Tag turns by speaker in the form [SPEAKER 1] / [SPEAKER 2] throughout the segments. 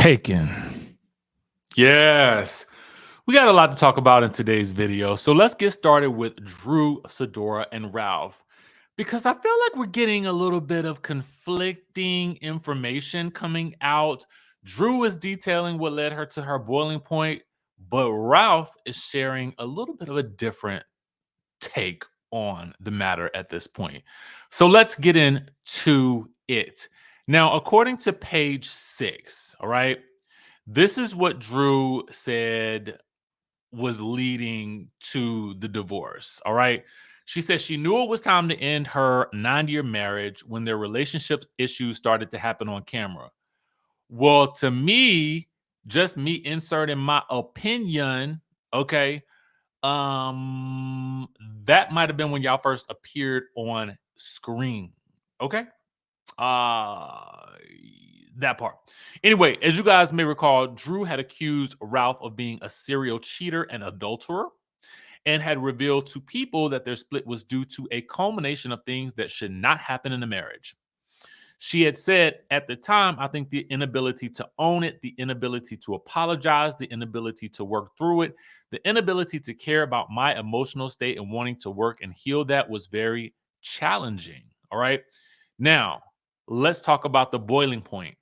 [SPEAKER 1] taken. Yes. We got a lot to talk about in today's video. So let's get started with Drew, Sadora, and Ralph. Because I feel like we're getting a little bit of conflicting information coming out. Drew is detailing what led her to her boiling point, but Ralph is sharing a little bit of a different take on the matter at this point. So let's get into it. Now, according to page 6, all right, this is what Drew said was leading to the divorce. All right. She said she knew it was time to end her 9-year marriage when their relationship issues started to happen on camera. Well, to me, just me inserting my opinion, okay, um, that might have been when y'all first appeared on screen. Okay. Uh that part. Anyway, as you guys may recall, Drew had accused Ralph of being a serial cheater and adulterer and had revealed to people that their split was due to a culmination of things that should not happen in a marriage. She had said at the time, I think the inability to own it, the inability to apologize, the inability to work through it, the inability to care about my emotional state and wanting to work and heal that was very challenging. All right. Now, let's talk about the boiling point.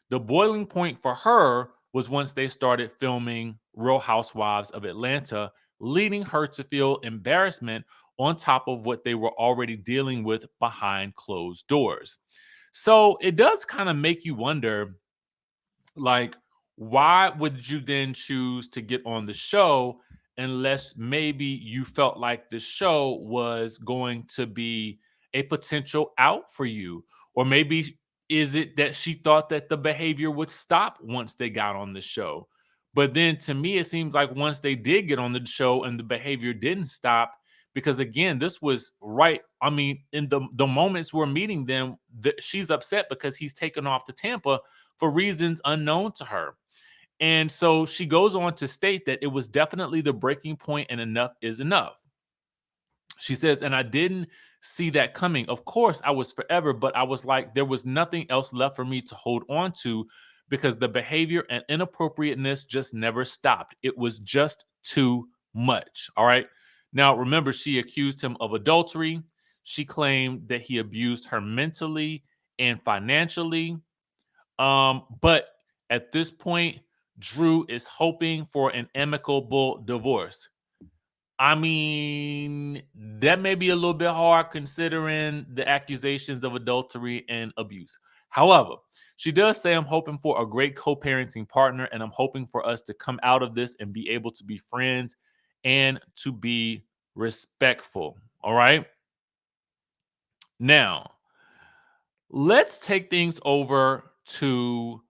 [SPEAKER 1] The boiling point for her was once they started filming Real Housewives of Atlanta, leading her to feel embarrassment on top of what they were already dealing with behind closed doors. So it does kind of make you wonder, like, why would you then choose to get on the show unless maybe you felt like the show was going to be a potential out for you? Or maybe is it that she thought that the behavior would stop once they got on the show? But then to me, it seems like once they did get on the show and the behavior didn't stop, because again, this was right. I mean, in the moments we're meeting them, she's upset because he's taken off to Tampa for reasons unknown to her. And so she goes on to state that it was definitely the breaking point and enough is enough. She says, and I didn't see that coming. Of course, I was forever, but I was like, there was nothing else left for me to hold on to because the behavior and inappropriateness just never stopped. It was just too much. All right. Now, remember, she accused him of adultery. She claimed that he abused her mentally and financially. But at this point, Drew is hoping for an amicable divorce. I mean, that may be a little bit hard considering the accusations of adultery and abuse. However, she does say, I'm hoping for a great co parenting partner, and I'm hoping for us to come out of this and be able to be friends and to be respectful. All right. Now, let's take things over to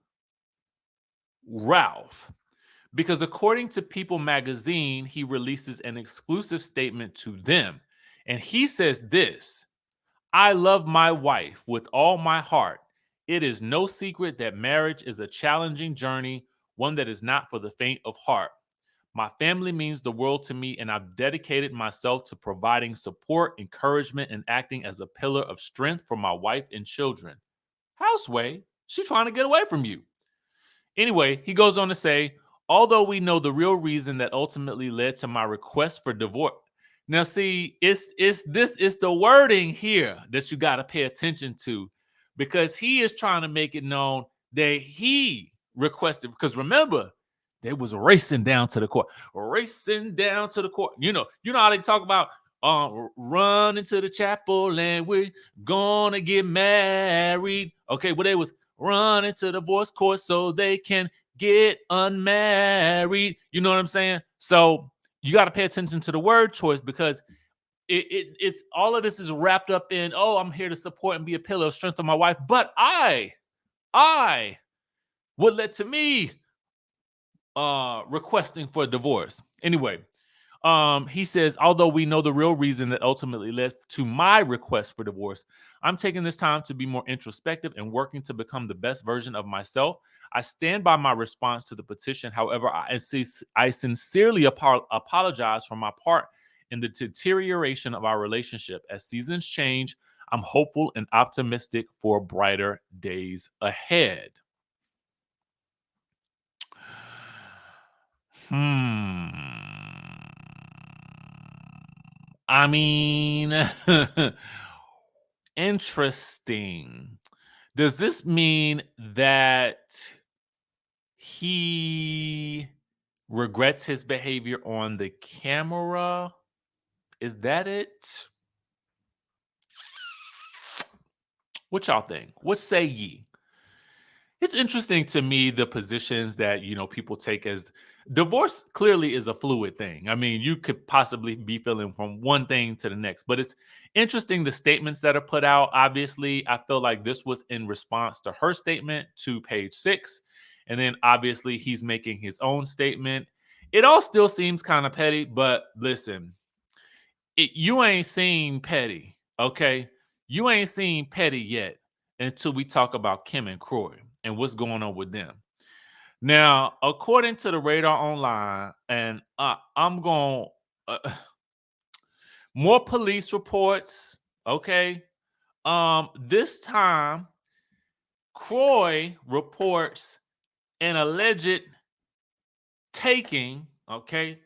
[SPEAKER 1] Ralph. Because according to People magazine, he releases an exclusive statement to them. And he says this: I love my wife with all my heart. It is no secret that marriage is a challenging journey, one that is not for the faint of heart. My family means the world to me, and I've dedicated myself to providing support, encouragement, and acting as a pillar of strength for my wife and children. Houseway, she trying to get away from you. Anyway, he goes on to say, although we know the real reason that ultimately led to my request for divorce. Now, see, it's the wording here that you got to pay attention to, because he is trying to make it known that he requested. Because remember, they was racing down to the court, racing down to the court. You know how they talk about run into the chapel and we're gonna get married. Okay, well, they was run into the divorce court so they can get unmarried. You know what I'm saying? So you got to pay attention to the word choice, because it's all of this is wrapped up in, oh, I'm here to support and be a pillar of strength to my wife, but I what led to me requesting for a divorce. Anyway, he says, although we know the real reason that ultimately led to my request for divorce, I'm taking this time to be more introspective and working to become the best version of myself. I stand by my response to the petition. However, I sincerely apologize for my part in the deterioration of our relationship. As seasons change, I'm hopeful and optimistic for brighter days ahead. Hmm. I mean, interesting. Does this mean that he regrets his behavior on the camera? Is that it? What y'all think? What say ye? It's interesting to me the positions that people take as divorce clearly is a fluid thing. I mean, you could possibly be feeling from one thing to the next, but it's interesting the statements that are put out. Obviously, I feel like this was in response to her statement to page 6, and then obviously he's making his own statement. It all still seems kind of petty, but listen, you ain't seen petty, okay? You ain't seen petty yet until we talk about Kim and Kroy and what's going on with them. Now, according to the Radar Online, and I'm going more police reports, okay? This time, Kroy reports an alleged taking, okay?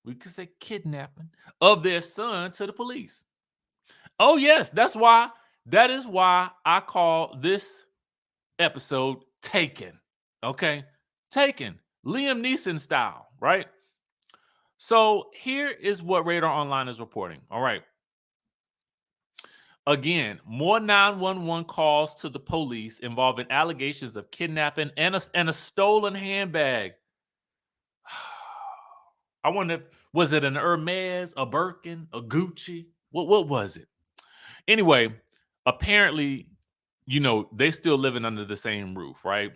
[SPEAKER 1] We could say kidnapping of their son to the police. Oh, yes, that is why I call this episode Taken. Okay? Taken. Liam Neeson style, right? So here is what Radar Online is reporting. All right. Again, more 911 calls to the police involving allegations of kidnapping and a stolen handbag. I wonder, was it an Hermes, a Birkin, a Gucci? What was it? Anyway, apparently, they still living under the same roof, right?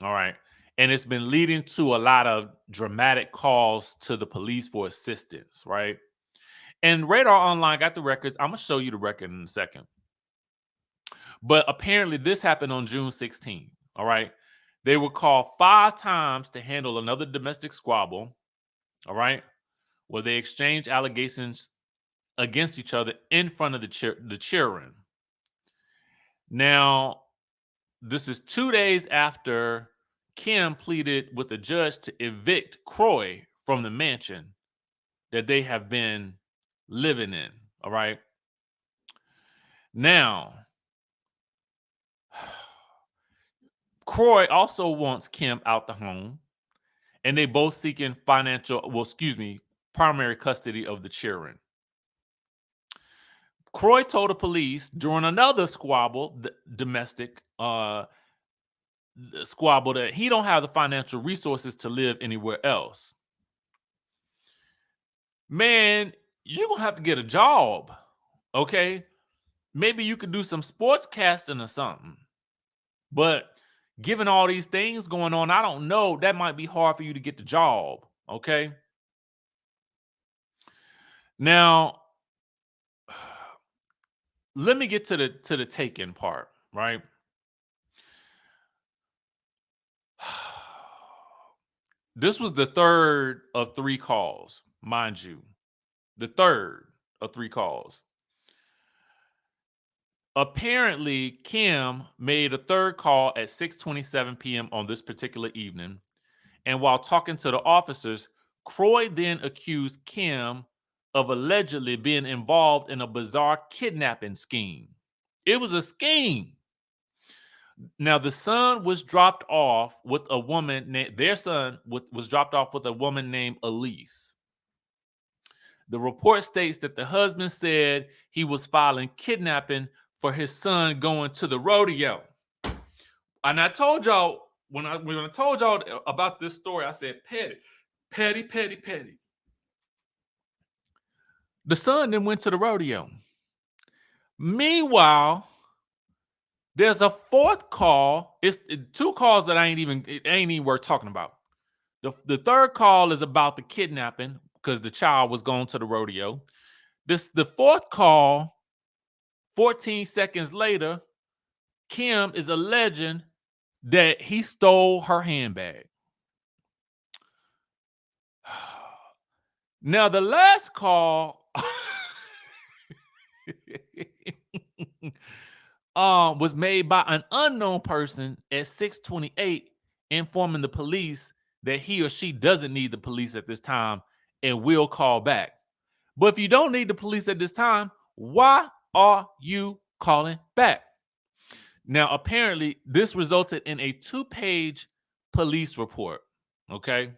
[SPEAKER 1] All right. And it's been leading to a lot of dramatic calls to the police for assistance, right? And Radar Online got the records. I'm going to show you the record in a second. But apparently, this happened on June 16th. All right. They were called 5 times to handle another domestic squabble. All right. Where they exchanged allegations against each other in front of the children. Now, this is 2 days after Kim pleaded with the judge to evict Kroy from the mansion that they have been living in. All right. Now, Kroy also wants Kim out the home, and they both seeking primary custody of the children. Kroy told the police during another squabble, domestic squabble, that he don't have the financial resources to live anywhere else. Man, you're gonna have to get a job. Okay. Maybe you could do some sports casting or something. But given all these things going on, I don't know. That might be hard for you to get the job. Okay. Now, let me get to the taken part, right? This was the third of 3 calls, mind you. The third of 3 calls. Apparently, Kim made a third call at 6:27 p.m. on this particular evening. And while talking to the officers, Kroy then accused Kim of allegedly being involved in a bizarre kidnapping scheme. It was a scheme. Now, the son was dropped off with a woman, their son was dropped off with a woman named Elise. The report states that the husband said he was filing kidnapping for his son going to the rodeo. And I told y'all, when I told y'all about this story, I said petty, petty, petty, petty. The son then went to the rodeo. Meanwhile, there's a fourth call. It's 2 calls that ain't even worth talking about. The third call is about the kidnapping because the child was going to the rodeo. The fourth call, 14 seconds later, Kim is alleging that he stole her handbag. Now, the last call was made by an unknown person at 6:28, informing the police that he or she doesn't need the police at this time and will call back. But if you don't need the police at this time, why are you calling back? Now, apparently, this resulted in a 2-page police report. Okay.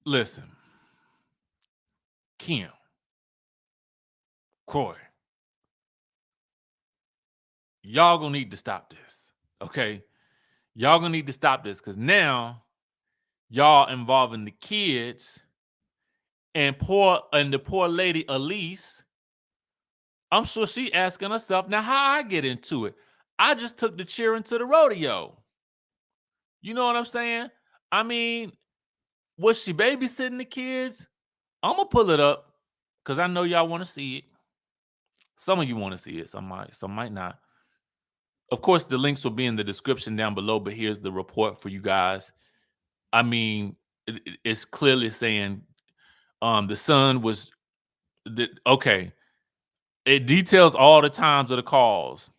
[SPEAKER 1] Listen, Kim, Kroy, y'all gonna need to stop this. Okay. Y'all gonna need to stop this because now y'all involving the kids and the poor lady Elise. I'm sure she asking herself, now how I get into it? I just took the cheering to the rodeo. You know what I'm saying? I mean, was she babysitting the kids? I'm gonna pull it up because I know y'all want to see it. Some of you want to see it, some might not. Of course, the links will be in the description down below, but here's the report for you guys. I mean, it's clearly saying the son was okay. It details all the times of the calls.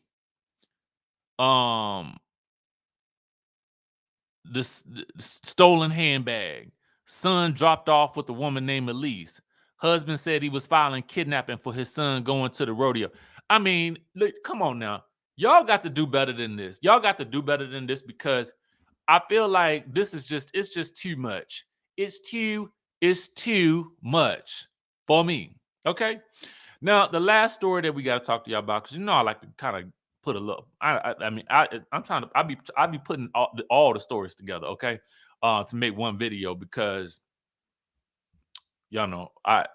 [SPEAKER 1] Um, the stolen handbag. Son dropped off with a woman named Elise. Husband said he was filing kidnapping for his son going to the rodeo. I mean, look, come on now. Y'all got to do better than this. Y'all got to do better than this because I feel like this is it's just too much. It's too much for me. Okay. Now, the last story that we got to talk to y'all about, because I like to kind of put a little. I'm trying to. I be putting all the stories together, okay, to make one video because y'all know I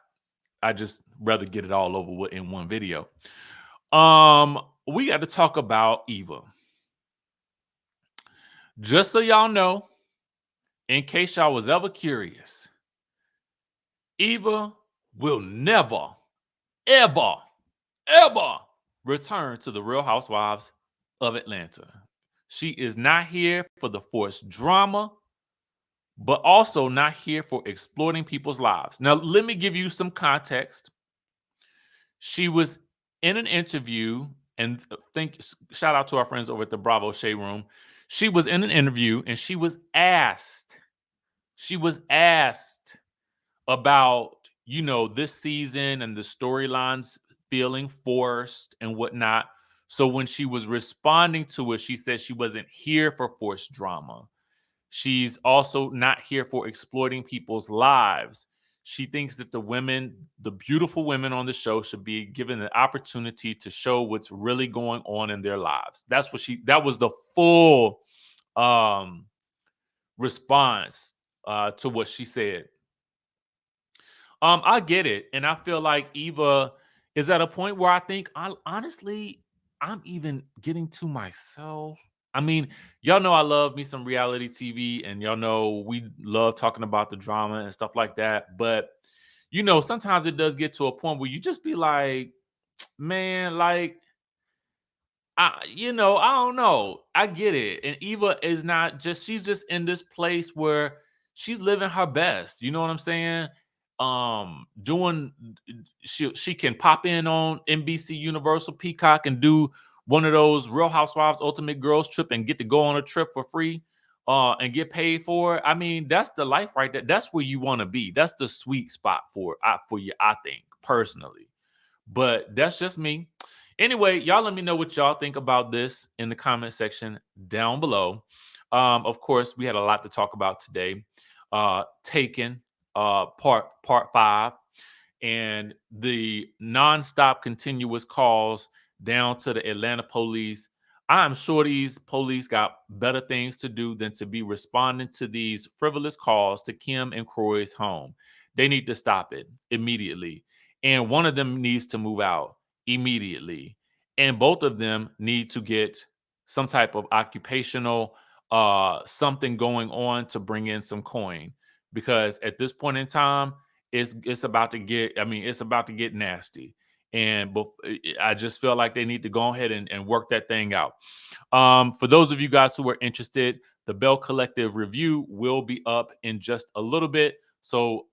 [SPEAKER 1] just rather get it all over with in one video. We got to talk about Eva. Just so y'all know, in case y'all was ever curious, Eva will never, ever, ever return to the Real Housewives of Atlanta. She is not here for the forced drama, but also not here for exploiting people's lives. Now, let me give you some context. She was in an interview, and shout out to our friends over at the Bravo Shade Room. She was in an interview, and she was asked about, this season and the storylines feeling forced and whatnot. So when she was responding to it, she said she wasn't here for forced drama. She's also not here for exploiting people's lives. She thinks that the beautiful women on the show should be given the opportunity to show what's really going on in their lives. That was the full response to what she said. I get it. And I feel like Eva is at a point where I think honestly, I'm even getting to myself. I mean, y'all know I love me some reality TV, and y'all know we love talking about the drama and stuff like that. But sometimes it does get to a point where you just be like, man, like I don't know. I get it. And Eva is not just, she's just in this place where she's living her best. You know what I'm saying? Doing she can pop in on NBC Universal Peacock and do one of those Real Housewives Ultimate Girls Trip and get to go on a trip for free and get paid for it. I mean, that's the life right there. That's where you want to be. That's the sweet spot for you, I think, personally. But that's just me. Anyway, y'all let me know what y'all think about this in the comment section down below. Of course, we had a lot to talk about today. Taken part 5 and the nonstop continuous calls down to the Atlanta police. I'm sure these police got better things to do than to be responding to these frivolous calls to Kim and Kroy's home. They need to stop it immediately. And one of them needs to move out immediately. And both of them need to get some type of occupational something going on to bring in some coin, because at this point in time it's about to get, it's about to get nasty. And I just feel like they need to go ahead and work that thing out. For those of you guys who are interested, the Bell Collective review will be up in just a little bit, so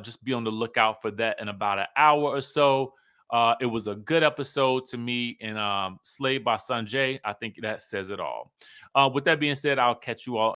[SPEAKER 1] just be on the lookout for that in about an hour or so. It was a good episode to me, and Slayed by Sanjay, I think that says it all. With that being said, I'll catch you all